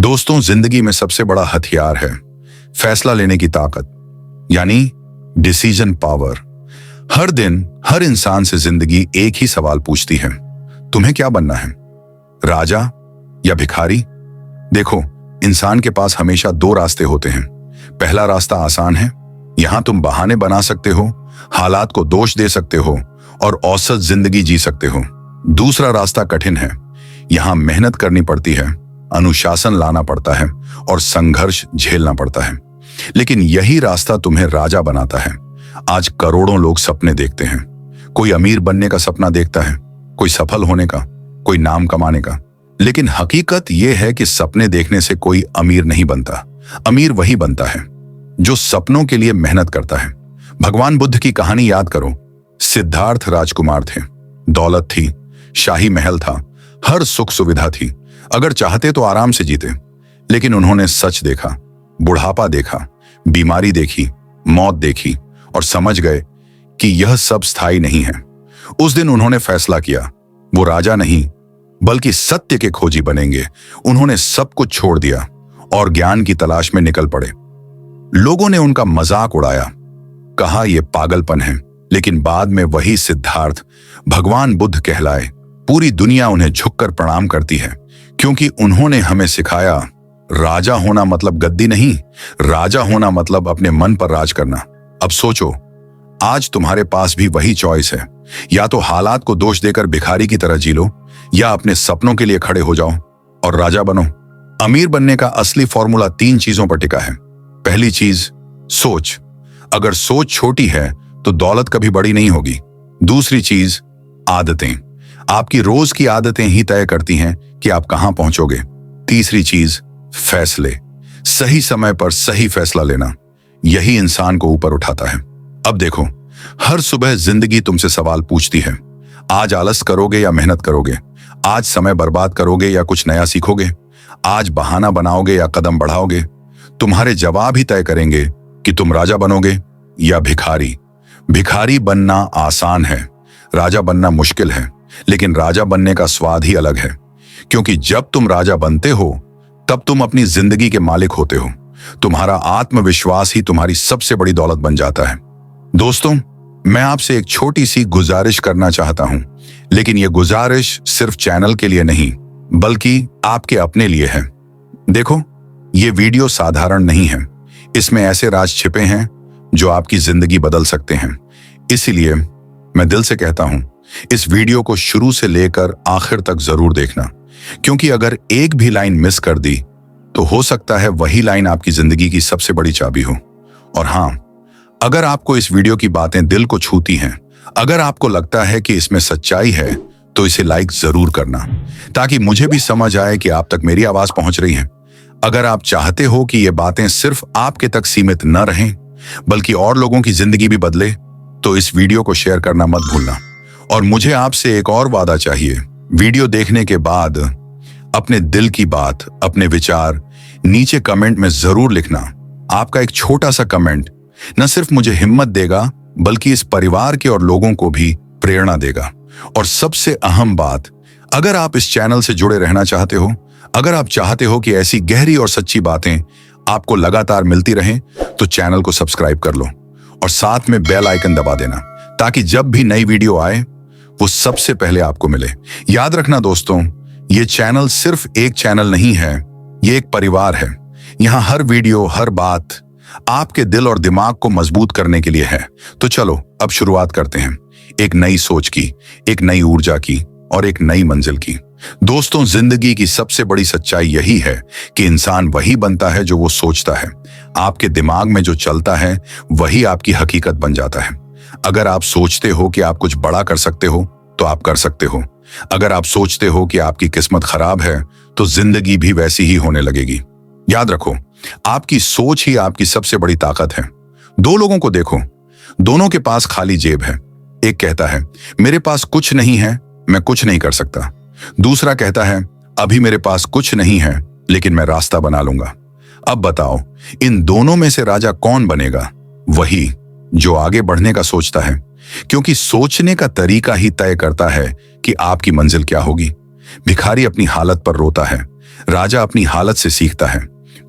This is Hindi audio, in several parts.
दोस्तों, जिंदगी में सबसे बड़ा हथियार है फैसला लेने की ताकत, यानी डिसीजन पावर। हर दिन हर इंसान से जिंदगी एक ही सवाल पूछती है, तुम्हें क्या बनना है, राजा या भिखारी? देखो, इंसान के पास हमेशा दो रास्ते होते हैं। पहला रास्ता आसान है, यहां तुम बहाने बना सकते हो, हालात को दोष दे सकते हो और औसत जिंदगी जी सकते हो। दूसरा रास्ता कठिन है, यहां मेहनत करनी पड़ती है, अनुशासन लाना पड़ता है और संघर्ष झेलना पड़ता है। लेकिन यही रास्ता तुम्हें राजा बनाता है। आज करोड़ों लोग सपने देखते हैं। कोई अमीर बनने का सपना देखता है, कोई सफल होने का, कोई नाम कमाने का। लेकिन हकीकत यह है कि सपने देखने से कोई अमीर नहीं बनता। अमीर वही बनता है जो सपनों के लिए मेहनत करता है। भगवान बुद्ध की कहानी याद करो। सिद्धार्थ राजकुमार थे, दौलत थी, शाही महल था, हर सुख सुविधा थी। अगर चाहते तो आराम से जीते, लेकिन उन्होंने सच देखा, बुढ़ापा देखा, बीमारी देखी, मौत देखी और समझ गए कि यह सब स्थायी नहीं है। उस दिन उन्होंने फैसला किया, वो राजा नहीं बल्कि सत्य के खोजी बनेंगे। उन्होंने सब कुछ छोड़ दिया और ज्ञान की तलाश में निकल पड़े। लोगों ने उनका मजाक उड़ाया, कहा यह पागलपन है, लेकिन बाद में वही सिद्धार्थ भगवान बुद्ध कहलाए। पूरी दुनिया उन्हें झुककर प्रणाम करती है, क्योंकि उन्होंने हमें सिखाया, राजा होना मतलब गद्दी नहीं, राजा होना मतलब अपने मन पर राज करना। अब सोचो, आज तुम्हारे पास भी वही चॉइस है। या तो हालात को दोष देकर भिखारी की तरह जी लो, या अपने सपनों के लिए खड़े हो जाओ और राजा बनो। अमीर बनने का असली फॉर्मूला 3 चीजों पर टिका है। पहली चीज, सोच। अगर सोच छोटी है तो दौलत कभी बड़ी नहीं होगी। दूसरी चीज, आदतें। आपकी रोज की आदतें ही तय करती हैं कि आप कहां पहुंचोगे। तीसरी चीज, फैसले। सही समय पर सही फैसला लेना, यही इंसान को ऊपर उठाता है। अब देखो, हर सुबह जिंदगी तुमसे सवाल पूछती है, आज आलस करोगे या मेहनत करोगे? आज समय बर्बाद करोगे या कुछ नया सीखोगे? आज बहाना बनाओगे या कदम बढ़ाओगे? तुम्हारे जवाब ही तय करेंगे कि तुम राजा बनोगे या भिखारी। भिखारी बनना आसान है, राजा बनना मुश्किल है। लेकिन राजा बनने का स्वाद ही अलग है, क्योंकि जब तुम राजा बनते हो तब तुम अपनी जिंदगी के मालिक होते हो। तुम्हारा आत्मविश्वास ही तुम्हारी सबसे बड़ी दौलत बन जाता है। दोस्तों, मैं आपसे एक छोटी सी गुजारिश करना चाहता हूं, लेकिन यह गुजारिश सिर्फ चैनल के लिए नहीं बल्कि आपके अपने लिए है। देखो, यह वीडियो साधारण नहीं है, इसमें ऐसे राज छिपे हैं जो आपकी जिंदगी बदल सकते हैं। इसीलिए मैं दिल से कहता हूं, इस वीडियो को शुरू से लेकर आखिर तक जरूर देखना, क्योंकि अगर एक भी लाइन मिस कर दी तो हो सकता है वही लाइन आपकी जिंदगी की सबसे बड़ी चाबी हो। और हां, अगर आपको इस वीडियो की बातें दिल को छूती हैं, अगर आपको लगता है कि इसमें सच्चाई है, तो इसे लाइक जरूर करना, ताकि मुझे भी समझ आए कि आप तक मेरी आवाज पहुंच रही है। अगर आप चाहते हो कि ये बातें सिर्फ आपके तक सीमित न रहें बल्कि और लोगों की जिंदगी भी बदले, तो इस वीडियो को शेयर करना मत भूलना। और मुझे आपसे एक और वादा चाहिए, वीडियो देखने के बाद अपने दिल की बात, अपने विचार नीचे कमेंट में जरूर लिखना। आपका एक छोटा सा कमेंट न सिर्फ मुझे हिम्मत देगा बल्कि इस परिवार के और लोगों को भी प्रेरणा देगा। और सबसे अहम बात, अगर आप इस चैनल से जुड़े रहना चाहते हो, अगर आप चाहते हो कि ऐसी गहरी और सच्ची बातें आपको लगातार मिलती रहें, तो चैनल को सब्सक्राइब कर लो और साथ में बेल आइकन दबा देना, ताकि जब भी नई वीडियो आए वो सबसे पहले आपको मिले। याद रखना दोस्तों, ये चैनल सिर्फ एक चैनल नहीं है, ये एक परिवार है। यहाँ हर वीडियो, हर बात आपके दिल और दिमाग को मजबूत करने के लिए है। तो चलो अब शुरुआत करते हैं, एक नई सोच की, एक नई ऊर्जा की और एक नई मंजिल की। दोस्तों, जिंदगी की सबसे बड़ी सच्चाई यही है कि इंसान वही बनता है जो वो सोचता है। आपके दिमाग में जो चलता है वही आपकी हकीकत बन जाता है। अगर आप सोचते हो कि आप कुछ बड़ा कर सकते हो तो आप कर सकते हो। अगर आप सोचते हो कि आपकी किस्मत खराब है तो जिंदगी भी वैसी ही होने लगेगी। याद रखो, आपकी सोच ही आपकी सबसे बड़ी ताकत है। 2 लोगों को देखो, दोनों के पास खाली जेब है। एक कहता है, मेरे पास कुछ नहीं है, मैं कुछ नहीं कर सकता। दूसरा कहता है, अभी मेरे पास कुछ नहीं है लेकिन मैं रास्ता बना लूंगा। अब बताओ, इन दोनों में से राजा कौन बनेगा? वही जो आगे बढ़ने का सोचता है, क्योंकि सोचने का तरीका ही तय करता है कि आपकी मंजिल क्या होगी। भिखारी अपनी हालत पर रोता है, राजा अपनी हालत से सीखता है।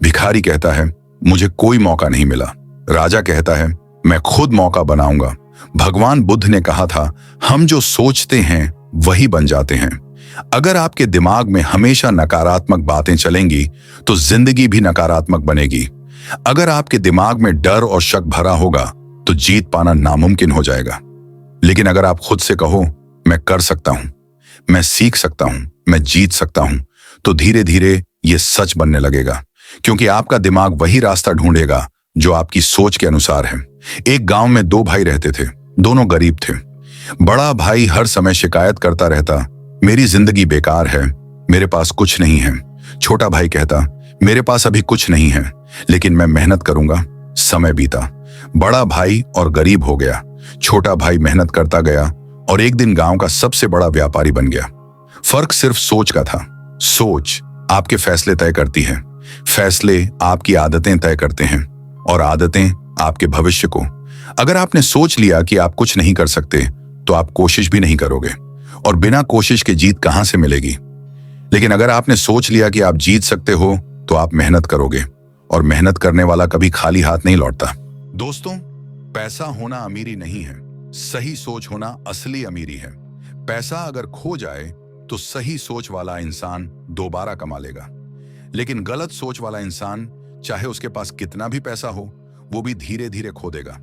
भिखारी कहता है, मुझे कोई मौका नहीं मिला। राजा कहता है, मैं खुद मौका बनाऊंगा। भगवान बुद्ध ने कहा था, हम जो सोचते हैं वही बन जाते हैं। अगर आपके दिमाग में हमेशा नकारात्मक बातें चलेंगी तो जिंदगी भी नकारात्मक बनेगी। अगर आपके दिमाग में डर और शक भरा होगा तो जीत पाना नामुमकिन हो जाएगा। लेकिन अगर आप खुद से कहो, मैं कर सकता हूं, मैं सीख सकता हूं, मैं जीत सकता हूं, तो धीरे धीरे ये सच बनने लगेगा। क्योंकि आपका दिमाग वही रास्ता ढूंढेगा जो आपकी सोच के अनुसार है। एक गांव में दो भाई रहते थे। दोनों गरीब थे। बड़ा भाई हर समय शिकायत करता रहता, मेरी जिंदगी बेकार है, मेरे पास कुछ नहीं है। छोटा भाई कहता, मेरे पास अभी कुछ नहीं है, लेकिन मैं मेहनत करूंगा। समय बीता, बड़ा भाई और गरीब हो गया। छोटा भाई मेहनत करता गया और एक दिन गांव का सबसे बड़ा व्यापारी बन गया। फर्क सिर्फ सोच का था। सोच आपके फैसले तय करती है, फैसले आपकी आदतें तय करते हैं और आदतें आपके भविष्य को। अगर आपने सोच लिया कि आप कुछ नहीं कर सकते तो आप कोशिश भी नहीं करोगे, और बिना कोशिश के जीत कहां से मिलेगी। लेकिन अगर आपने सोच लिया कि आप जीत सकते हो तो आप मेहनत करोगे, और मेहनत करने वाला कभी खाली हाथ नहीं लौटता। दोस्तों, पैसा होना अमीरी नहीं है, सही सोच होना असली अमीरी है। पैसा अगर खो जाए तो सही सोच वाला इंसान दोबारा कमा लेगा, लेकिन गलत सोच वाला इंसान चाहे उसके पास कितना भी पैसा हो, वो भी धीरे धीरे खो देगा।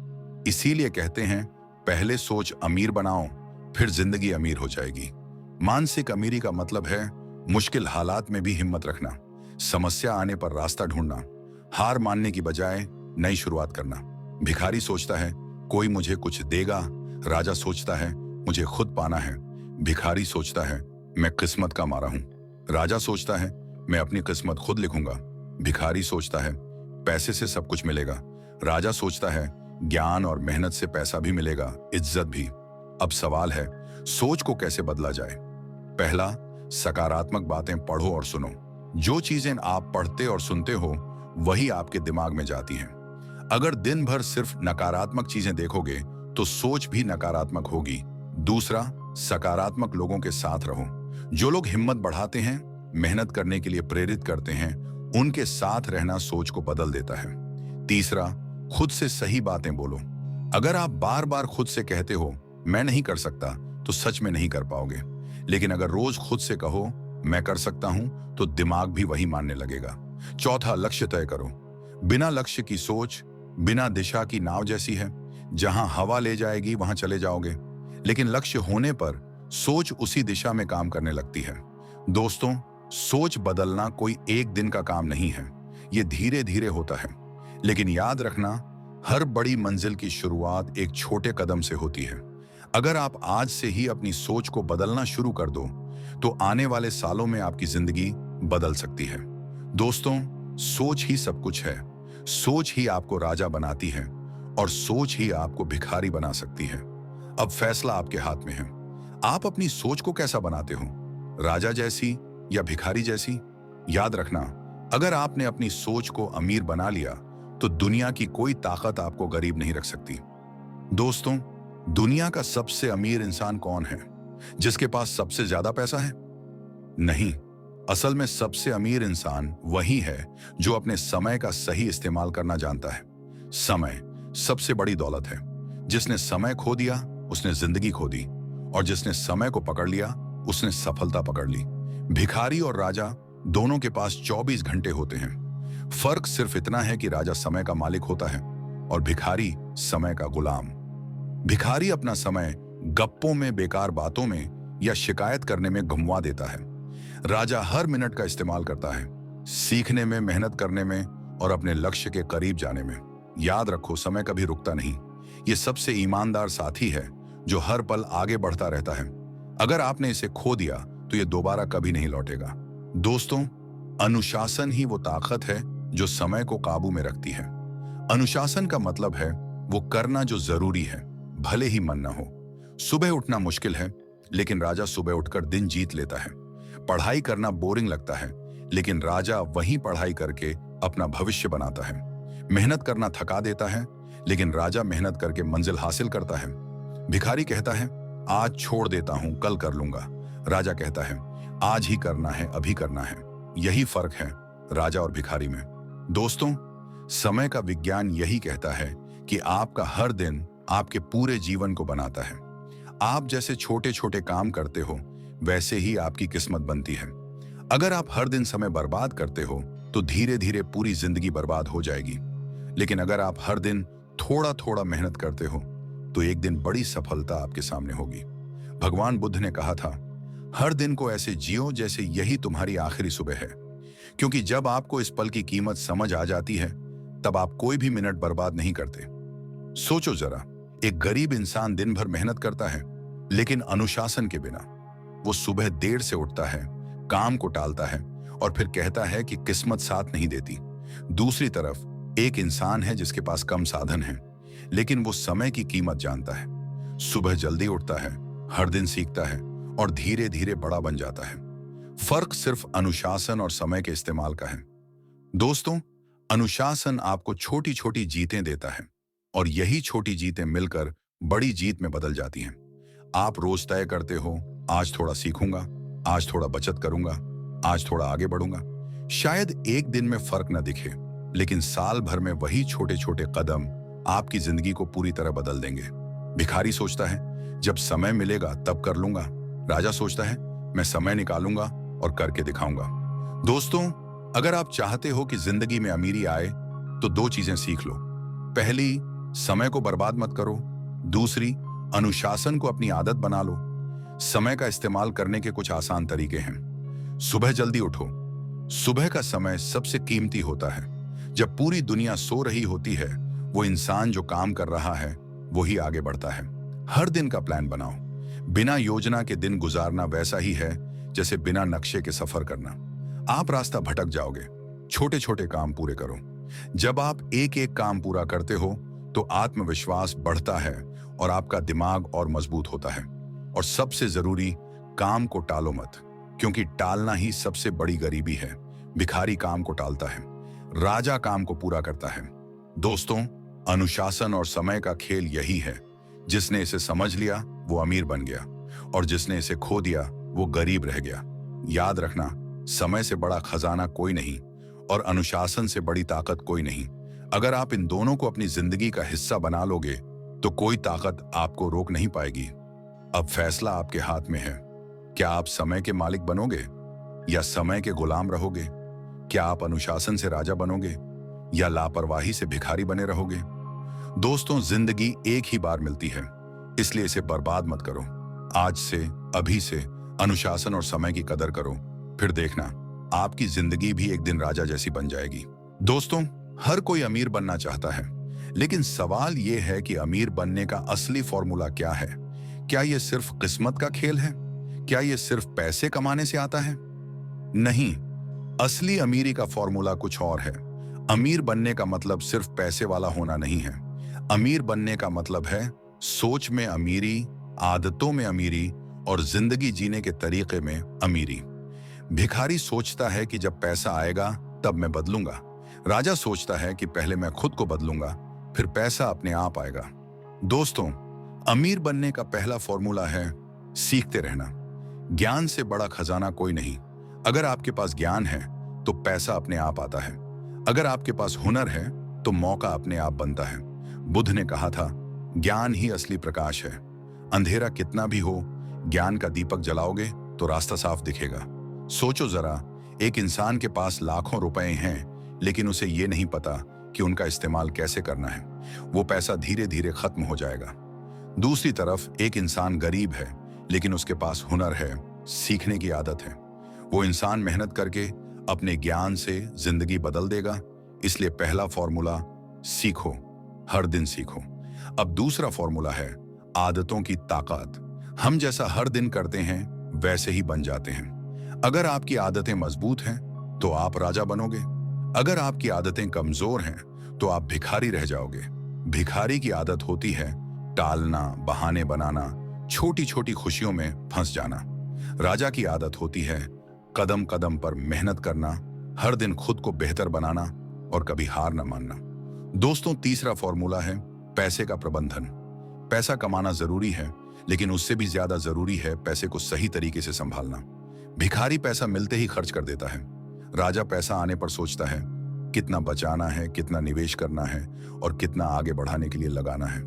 इसीलिए कहते हैं, पहले सोच अमीर बनाओ, फिर जिंदगी अमीर हो जाएगी। मानसिक अमीरी का मतलब है मुश्किल हालात में भी हिम्मत रखना, समस्या आने पर रास्ता ढूंढना, हार मानने की बजाय नई शुरुआत करना। भिखारी सोचता है, कोई मुझे कुछ देगा। राजा सोचता है, मुझे खुद पाना है। भिखारी सोचता है, मैं किस्मत का मारा हूं। राजा सोचता है, मैं अपनी किस्मत खुद लिखूंगा। भिखारी सोचता है, पैसे से सब कुछ मिलेगा। राजा सोचता है, ज्ञान और मेहनत से पैसा भी मिलेगा, इज्जत भी। अब सवाल है, सोच को कैसे बदला जाए। पहला, सकारात्मक बातें पढ़ो और सुनो। जो चीजें आप पढ़ते और सुनते हो वही आपके दिमाग में जाती हैं। अगर दिन भर सिर्फ नकारात्मक चीजें देखोगे तो सोच भी नकारात्मक होगी। दूसरा, सकारात्मक लोगों के साथ रहो। जो लोग हिम्मत बढ़ाते हैं, मेहनत करने के लिए प्रेरित करते हैं, उनके साथ रहना सोच को बदल देता है। तीसरा, खुद से सही बातें बोलो। अगर आप बार बार खुद से कहते हो, मैं नहीं कर सकता, तो सच में नहीं कर पाओगे। लेकिन अगर रोज खुद से कहो, मैं कर सकता हूं, तो दिमाग भी वही मानने लगेगा। चौथा, लक्ष्य तय करो। बिना लक्ष्य की सोच बिना दिशा की नाव जैसी है। जहां हवा ले जाएगी वहां चले जाओगे, लेकिन लक्ष्य होने पर सोच उसी दिशा में काम करने लगती है। दोस्तों, सोच बदलना कोई एक दिन का काम नहीं है, ये धीरे धीरे होता है। लेकिन याद रखना, हर बड़ी मंजिल की शुरुआत एक छोटे कदम से होती है। अगर आप आज से ही अपनी सोच को बदलना शुरू कर दो तो आने वाले सालों में आपकी जिंदगी बदल सकती है। दोस्तों, सोच ही सब कुछ है। सोच ही आपको राजा बनाती है और सोच ही आपको भिखारी बना सकती है। अब फैसला आपके हाथ में है। आप अपनी सोच को कैसा बनाते हो, राजा जैसी या भिखारी जैसी? याद रखना, अगर आपने अपनी सोच को अमीर बना लिया तो दुनिया की कोई ताकत आपको गरीब नहीं रख सकती। दोस्तों, दुनिया का सबसे अमीर इंसान कौन है? जिसके पास सबसे ज्यादा पैसा है? नहीं, असल में सबसे अमीर इंसान वही है जो अपने समय का सही इस्तेमाल करना जानता है। समय सबसे बड़ी दौलत है। जिसने समय खो दिया उसने जिंदगी खो दी, और जिसने समय को पकड़ लिया उसने सफलता पकड़ ली। भिखारी और राजा दोनों के पास 24 घंटे होते हैं। फर्क सिर्फ इतना है कि राजा समय का मालिक होता है और भिखारी समय का गुलाम। भिखारी अपना समय गप्पों में, बेकार बातों में या शिकायत करने में घुमवा देता है। राजा हर मिनट का इस्तेमाल करता है, सीखने में, मेहनत करने में और अपने लक्ष्य के करीब जाने में। याद रखो, समय कभी रुकता नहीं। ये सबसे ईमानदार साथी है जो हर पल आगे बढ़ता रहता है। अगर आपने इसे खो दिया तो ये दोबारा कभी नहीं लौटेगा। दोस्तों, अनुशासन ही वो ताकत है जो समय को काबू में रखती है। अनुशासन का मतलब है वो करना जो जरूरी है, भले ही मन न हो। सुबह उठना मुश्किल है, लेकिन राजा सुबह उठकर दिन जीत लेता है। पढ़ाई करना बोरिंग लगता है, लेकिन राजा वही पढ़ाई करके अपना भविष्य बनाता है। मेहनत करना थका देता है, लेकिन राजा मेहनत करके मंजिल हासिल करता है। भिखारी कहता है, आज छोड़ देता हूं, कल कर लूंगा। राजा कहता है, आज ही करना है, अभी करना है। यही फर्क है राजा और भिखारी में। दोस्तों, समय का विज्ञान यही कहता है कि आपका हर दिन आपके पूरे जीवन को बनाता है। आप जैसे छोटे छोटे काम करते हो वैसे ही आपकी किस्मत बनती है। अगर आप हर दिन समय बर्बाद करते हो तो धीरे धीरे पूरी जिंदगी बर्बाद हो जाएगी। लेकिन अगर आप हर दिन थोड़ा थोड़ा मेहनत करते हो तो एक दिन बड़ी सफलता आपके सामने होगी। भगवान बुद्ध ने कहा था, हर दिन को ऐसे जियो जैसे यही तुम्हारी आखिरी सुबह है, क्योंकि जब आपको इस पल की कीमत समझ आ जाती है तब आप कोई भी मिनट बर्बाद नहीं करते। सोचो जरा, एक गरीब इंसान दिन भर मेहनत करता है लेकिन अनुशासन के बिना। वो सुबह देर से उठता है, काम को टालता है और फिर कहता है कि किस्मत साथ नहीं देती। दूसरी तरफ एक इंसान है जिसके पास कम साधन है लेकिन वो समय की कीमत जानता है। सुबह जल्दी उठता है, हर दिन सीखता है और धीरे धीरे बड़ा बन जाता है। फर्क सिर्फ अनुशासन और समय के इस्तेमाल का है। दोस्तों, अनुशासन आपको छोटी छोटी जीतें देता है और यही छोटी जीतें मिलकर बड़ी जीत में बदल जाती हैं। आप रोज तय करते हो, आज थोड़ा सीखूंगा, आज थोड़ा बचत करूंगा, आज थोड़ा आगे बढ़ूंगा। शायद एक दिन में फर्क न दिखे लेकिन साल भर में वही छोटे छोटे कदम आपकी जिंदगी को पूरी तरह बदल देंगे। भिखारी सोचता है जब समय मिलेगा तब कर लूंगा। राजा सोचता है मैं समय निकालूंगा और करके दिखाऊंगा। दोस्तों, अगर आप चाहते हो कि जिंदगी में अमीरी आए तो दो चीजें सीख लो। पहली, समय को बर्बाद मत करो। दूसरी, अनुशासन को अपनी आदत बना लो। समय का इस्तेमाल करने के कुछ आसान तरीके हैं। सुबह जल्दी उठो। सुबह का समय सबसे कीमती होता है। जब पूरी दुनिया सो रही होती है, वो इंसान जो काम कर रहा है वही आगे बढ़ता है। हर दिन का प्लान बनाओ। बिना योजना के दिन गुजारना वैसा ही है जैसे बिना नक्शे के सफर करना। आप रास्ता भटक जाओगे। छोटे छोटे काम पूरे करो। जब आप एक एक काम पूरा करते हो तो आत्मविश्वास बढ़ता है और आपका दिमाग और मजबूत होता है। और सबसे जरूरी, काम को टालो मत, क्योंकि टालना ही सबसे बड़ी गरीबी है। भिखारी काम को टालता है, राजा काम को पूरा करता है। दोस्तों, अनुशासन और समय का खेल यही है। जिसने इसे समझ लिया वो अमीर बन गया और जिसने इसे खो दिया वो गरीब रह गया। याद रखना, समय से बड़ा खजाना कोई नहीं और अनुशासन से बड़ी ताकत कोई नहीं। अगर आप इन दोनों को अपनी जिंदगी का हिस्सा बना लोगे तो कोई ताकत आपको रोक नहीं पाएगी। अब फैसला आपके हाथ में है। क्या आप समय के मालिक बनोगे या समय के गुलाम रहोगे? क्या आप अनुशासन से राजा बनोगे या लापरवाही से भिखारी बने रहोगे? दोस्तों, जिंदगी एक ही बार मिलती है, इसलिए इसे बर्बाद मत करो। आज से, अभी से अनुशासन और समय की कदर करो। फिर देखना, आपकी जिंदगी भी एक दिन राजा जैसी बन जाएगी। दोस्तों, हर कोई अमीर बनना चाहता है, लेकिन सवाल यह है कि अमीर बनने का असली फॉर्मूला क्या है? क्या यह सिर्फ किस्मत का खेल है? क्या यह सिर्फ पैसे कमाने से आता है? नहीं, असली अमीरी का फॉर्मूला कुछ और है। अमीर बनने का मतलब सिर्फ पैसे वाला होना नहीं है। अमीर बनने का मतलब है सोच में अमीरी, आदतों में अमीरी और जिंदगी जीने के तरीके में अमीरी। भिखारी सोचता है कि जब पैसा आएगा तब मैं बदलूंगा। राजा सोचता है कि पहले मैं खुद को बदलूंगा, फिर पैसा अपने आप आएगा। दोस्तों, अमीर बनने का पहला फॉर्मूला है सीखते रहना। ज्ञान से बड़ा खजाना कोई नहीं। अगर आपके पास ज्ञान है तो पैसा अपने आप आता है। अगर आपके पास हुनर है तो मौका अपने आप बनता है। बुद्ध ने कहा था, ज्ञान ही असली प्रकाश है। अंधेरा कितना भी हो, ज्ञान का दीपक जलाओगे तो रास्ता साफ दिखेगा। सोचो जरा, एक इंसान के पास लाखों रुपए हैं लेकिन उसे ये नहीं पता कि उनका इस्तेमाल कैसे करना है। वो पैसा धीरे धीरे खत्म हो जाएगा। दूसरी तरफ एक इंसान गरीब है लेकिन उसके पास हुनर है, सीखने की आदत है। वो इंसान मेहनत करके अपने ज्ञान से जिंदगी बदल देगा। इसलिए पहला फॉर्मूला, सीखो, हर दिन सीखो। अब दूसरा फॉर्मूला है आदतों की ताकत। हम जैसा हर दिन करते हैं वैसे ही बन जाते हैं। अगर आपकी आदतें मजबूत हैं तो आप राजा बनोगे। अगर आपकी आदतें कमजोर हैं तो आप भिखारी रह जाओगे। भिखारी की आदत होती है टालना, बहाने बनाना, छोटी छोटी खुशियों में फंस जाना। राजा की आदत होती है कदम कदम पर मेहनत करना, हर दिन खुद को बेहतर बनाना और कभी हार न मानना। दोस्तों, तीसरा फॉर्मूला है पैसे का प्रबंधन। पैसा कमाना जरूरी है, लेकिन उससे भी ज्यादा जरूरी है पैसे को सही तरीके से संभालना। भिखारी पैसा मिलते ही खर्च कर देता है। राजा पैसा आने पर सोचता है कितना बचाना है, कितना निवेश करना है और कितना आगे बढ़ाने के लिए लगाना है।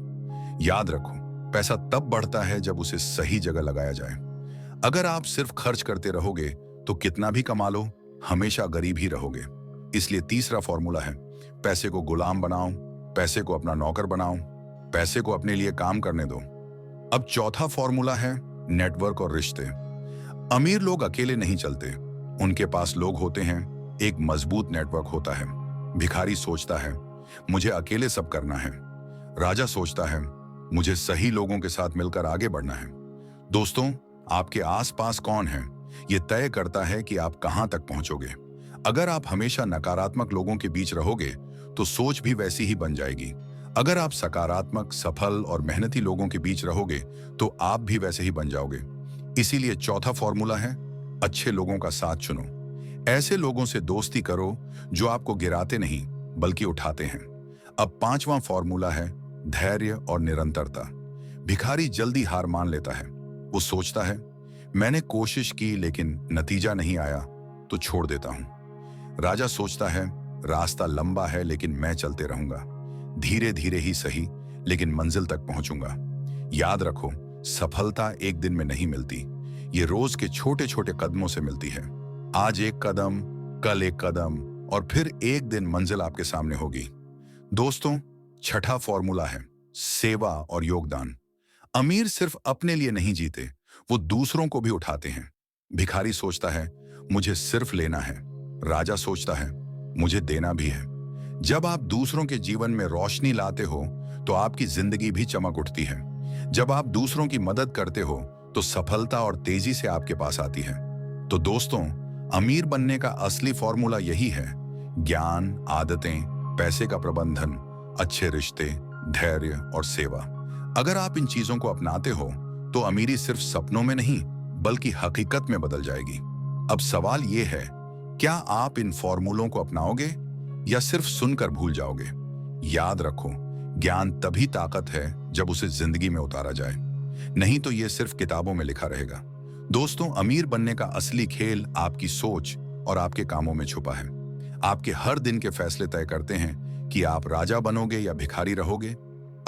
याद रखो, पैसा तब बढ़ता है जब उसे सही जगह लगाया जाए। अगर आप सिर्फ खर्च करते रहोगे तो कितना भी कमा लो, हमेशा गरीब ही रहोगे। इसलिए तीसरा फॉर्मूला है, पैसे को गुलाम बनाओ, पैसे को अपना नौकर बनाओ, पैसे को अपने लिए काम करने दो। अब चौथा फॉर्मूला है नेटवर्क और रिश्ते। अमीर लोग अकेले नहीं चलते, उनके पास लोग होते हैं, एक मजबूत नेटवर्क होता है। भिखारी सोचता है मुझे अकेले सब करना है, राजा सोचता है मुझे सही लोगों के साथ मिलकर आगे बढ़ना है। दोस्तों, आपके आसपास कौन है यह तय करता है कि आप कहां तक पहुंचोगे। अगर आप हमेशा नकारात्मक लोगों के बीच रहोगे तो सोच भी वैसी ही बन जाएगी। अगर आप सकारात्मक, सफल और मेहनती लोगों के बीच रहोगे तो आप भी वैसे ही बन जाओगे। इसीलिए चौथा फॉर्मूला है, अच्छे लोगों का साथ चुनो। ऐसे लोगों से दोस्ती करो जो आपको गिराते नहीं बल्कि उठाते हैं। अब पांचवा फॉर्मूला है धैर्य और निरंतरता। भिखारी जल्दी हार मान लेता है। वो सोचता है मैंने कोशिश की लेकिन नतीजा नहीं आया तो छोड़ देता हूं। राजा सोचता है रास्ता लंबा है लेकिन मैं चलते रहूंगा, धीरे धीरे ही सही लेकिन मंजिल तक पहुंचूंगा। याद रखो, सफलता एक दिन में नहीं मिलती, ये रोज के छोटे छोटे कदमों से मिलती है। आज एक कदम, कल एक कदम और फिर एक दिन मंजिल आपके सामने होगी। दोस्तों, छठा फॉर्मूला है सेवा और योगदान। अमीर सिर्फ अपने लिए नहीं जीते, वो दूसरों को भी उठाते हैं। भिखारी सोचता है मुझे सिर्फ लेना है, राजा सोचता है मुझे देना भी है। जब आप दूसरों के जीवन में रोशनी लाते हो तो आपकी जिंदगी भी चमक उठती है। जब आप दूसरों की मदद करते हो तो सफलता और तेजी से आपके पास आती है। तो दोस्तों, अमीर बनने का असली फॉर्मूला यही है, ज्ञान, आदतें, पैसे का प्रबंधन, अच्छे रिश्ते, धैर्य और सेवा। अगर आप इन चीजों को अपनाते हो तो अमीरी सिर्फ सपनों में नहीं बल्कि हकीकत में बदल जाएगी। अब सवाल यह है, क्या आप इन फॉर्मूलों को अपनाओगे या सिर्फ सुनकर भूल जाओगे? याद रखो, ज्ञान तभी ताकत है जब उसे जिंदगी में उतारा जाए, नहीं तो यह सिर्फ किताबों में लिखा रहेगा। दोस्तों, अमीर बनने का असली खेल आपकी सोच और आपके कामों में छुपा है। आपके हर दिन के फैसले तय करते हैं कि आप राजा बनोगे या भिखारी रहोगे।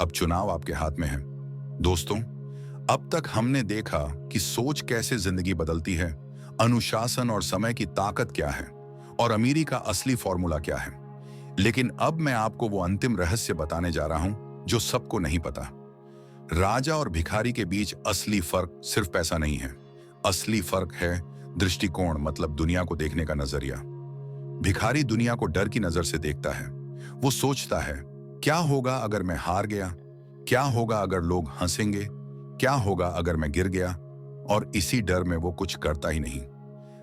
अब चुनाव आपके हाथ में है। दोस्तों, अब तक हमने देखा कि सोच कैसे जिंदगी बदलती है, अनुशासन और समय की ताकत क्या है और अमीरी का असली फॉर्मूला क्या है। लेकिन अब मैं आपको वो अंतिम रहस्य बताने जा रहा हूं जो सबको नहीं पता। राजा और भिखारी के बीच असली फर्क सिर्फ पैसा नहीं है, असली फर्क है दृष्टिकोण, मतलब दुनिया को देखने का नजरिया। भिखारी दुनिया को डर की नजर से देखता है। वो सोचता है क्या होगा अगर मैं हार गया, क्या होगा अगर लोग हंसेंगे, क्या होगा अगर मैं गिर गया, और इसी डर में वो कुछ करता ही नहीं।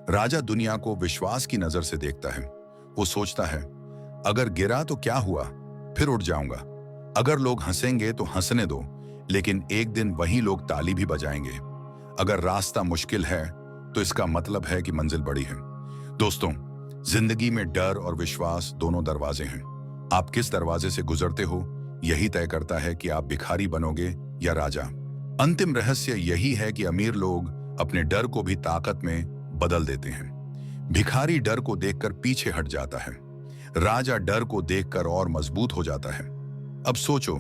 राजा दुनिया को विश्वास की नजर से देखता है। वो सोचता है अगर गिरा तो क्या हुआ, फिर उठ जाऊंगा। अगर लोग हंसेंगे तो हंसने दो, लेकिन एक दिन वही लोग ताली भी बजाएंगे। अगर रास्ता मुश्किल है तो इसका मतलब है कि मंजिल बड़ी है। दोस्तों, जिंदगी में डर और विश्वास दोनों दरवाजे हैं। आप किस दरवाजे से गुजरते हो यही तय करता है कि आप भिखारी बनोगे या राजा। अंतिम रहस्य यही है कि अमीर लोग अपने डर को भी ताकत में बदल देते हैं। भिखारी डर को देखकर पीछे हट जाता है, राजा डर को देखकर और मजबूत हो जाता है। अब सोचो,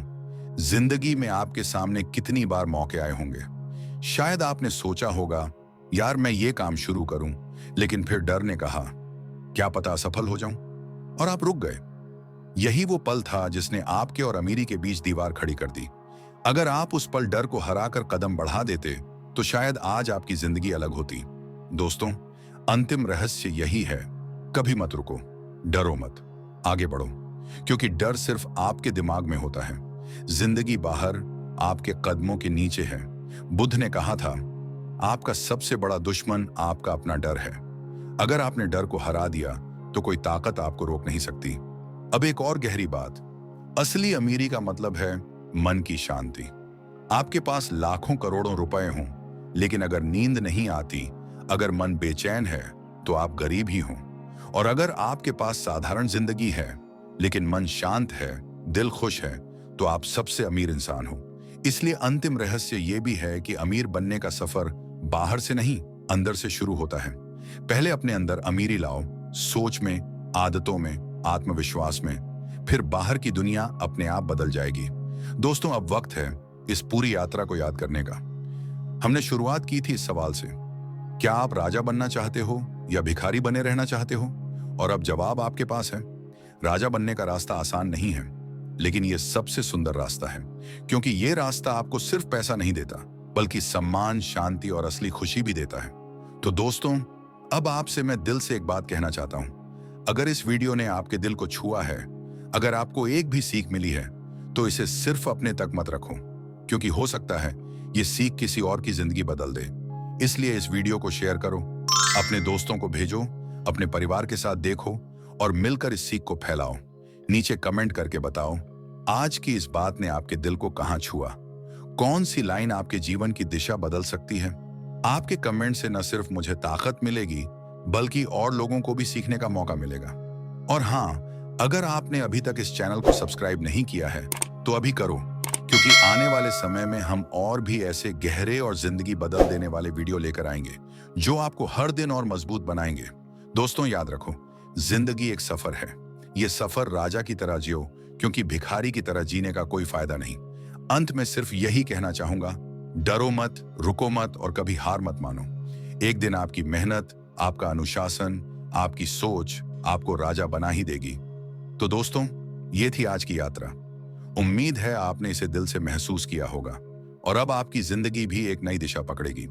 जिंदगी में आपके सामने कितनी बार मौके आए होंगे। शायद आपने सोचा होगा यार मैं ये काम शुरू करूं, लेकिन फिर डर ने कहा क्या पता असफल हो जाऊं, और आप रुक गए। यही वो पल था जिसने आपके और अमीरी के बीच दीवार खड़ी कर दी। अगर आप उस पल डर को हराकर कदम बढ़ा देते तो शायद आज आपकी जिंदगी अलग होती। दोस्तों, अंतिम रहस्य यही है, कभी मत रुको, डरो मत, आगे बढ़ो, क्योंकि डर सिर्फ आपके दिमाग में होता है, जिंदगी बाहर आपके कदमों के नीचे है। बुद्ध ने कहा था आपका सबसे बड़ा दुश्मन आपका अपना डर है। अगर आपने डर को हरा दिया तो कोई ताकत आपको रोक नहीं सकती। अब एक और गहरी बात, असली अमीरी का मतलब है मन की शांति। आपके पास लाखों करोड़ों रुपए हों, लेकिन अगर नींद नहीं आती, अगर मन बेचैन है तो आप गरीब ही हों। और अगर आपके पास साधारण जिंदगी है लेकिन मन शांत है, दिल खुश है, तो आप सबसे अमीर इंसान हो। इसलिए अंतिम रहस्य यह भी है कि अमीर बनने का सफर बाहर से नहीं, अंदर से शुरू होता है। पहले अपने अंदर अमीरी लाओ, सोच में, आदतों में, आत्मविश्वास में, फिर बाहर की दुनिया अपने आप बदल जाएगी। दोस्तों, अब वक्त है इस पूरी यात्रा को याद करने का। हमने शुरुआत की थी इस सवाल से, क्या आप राजा बनना चाहते हो या भिखारी बने रहना चाहते हो? और अब जवाब आपके पास है। राजा बनने का रास्ता आसान नहीं है, लेकिन यह सबसे सुंदर रास्ता है, क्योंकि यह रास्ता आपको सिर्फ पैसा नहीं देता, बल्कि सम्मान, शांति और असली खुशी भी देता है। तो दोस्तों, अब आपसे मैं दिल से एक बात कहना चाहता हूं। अगर इस वीडियो ने आपके दिल को छुआ है, अगर आपको एक भी सीख मिली है, तो इसे सिर्फ अपने तक मत रखो, क्योंकि हो सकता है ये सीख किसी और की जिंदगी बदल दे। इसलिए इस वीडियो को शेयर करो, अपने दोस्तों को भेजो, अपने परिवार के साथ देखो और मिलकर इस सीख को फैलाओ। नीचे कमेंट करके बताओ, आज की इस बात ने आपके दिल को कहां छुआ? कौन सी लाइन आपके जीवन की दिशा बदल सकती है? आपके कमेंट से न सिर्फ मुझे ताकत मिलेगी, बल्कि और लोगों को भी सीखने का मौका मिलेगा। और हाँ, अगर आपने अभी तक इस चैनल को सब्सक्राइब नहीं किया है, तो अभी करो, क्योंकि आने वाले समय में हम और भी ऐसे गहरे और जिंदगी बदल देने वाले वीडियो लेकर आएंगे, जो आपको हर दिन और मजबूत बनाएंगे। दोस्तों, याद रखो, जिंदगी एक सफर है। ये सफर राजा की तरह जियो, क्योंकि भिखारी की तरह जीने का कोई फायदा नहीं। अंत में सिर्फ यही कहना चाहूंगा, डरो मत, रुको मत और कभी हार मत मानो। एक दिन आपकी मेहनत, आपका अनुशासन, आपकी सोच आपको राजा बना ही देगी। तो दोस्तों, ये थी आज की यात्रा। उम्मीद है आपने इसे दिल से महसूस किया होगा और अब आपकी जिंदगी भी एक नई दिशा पकड़ेगी।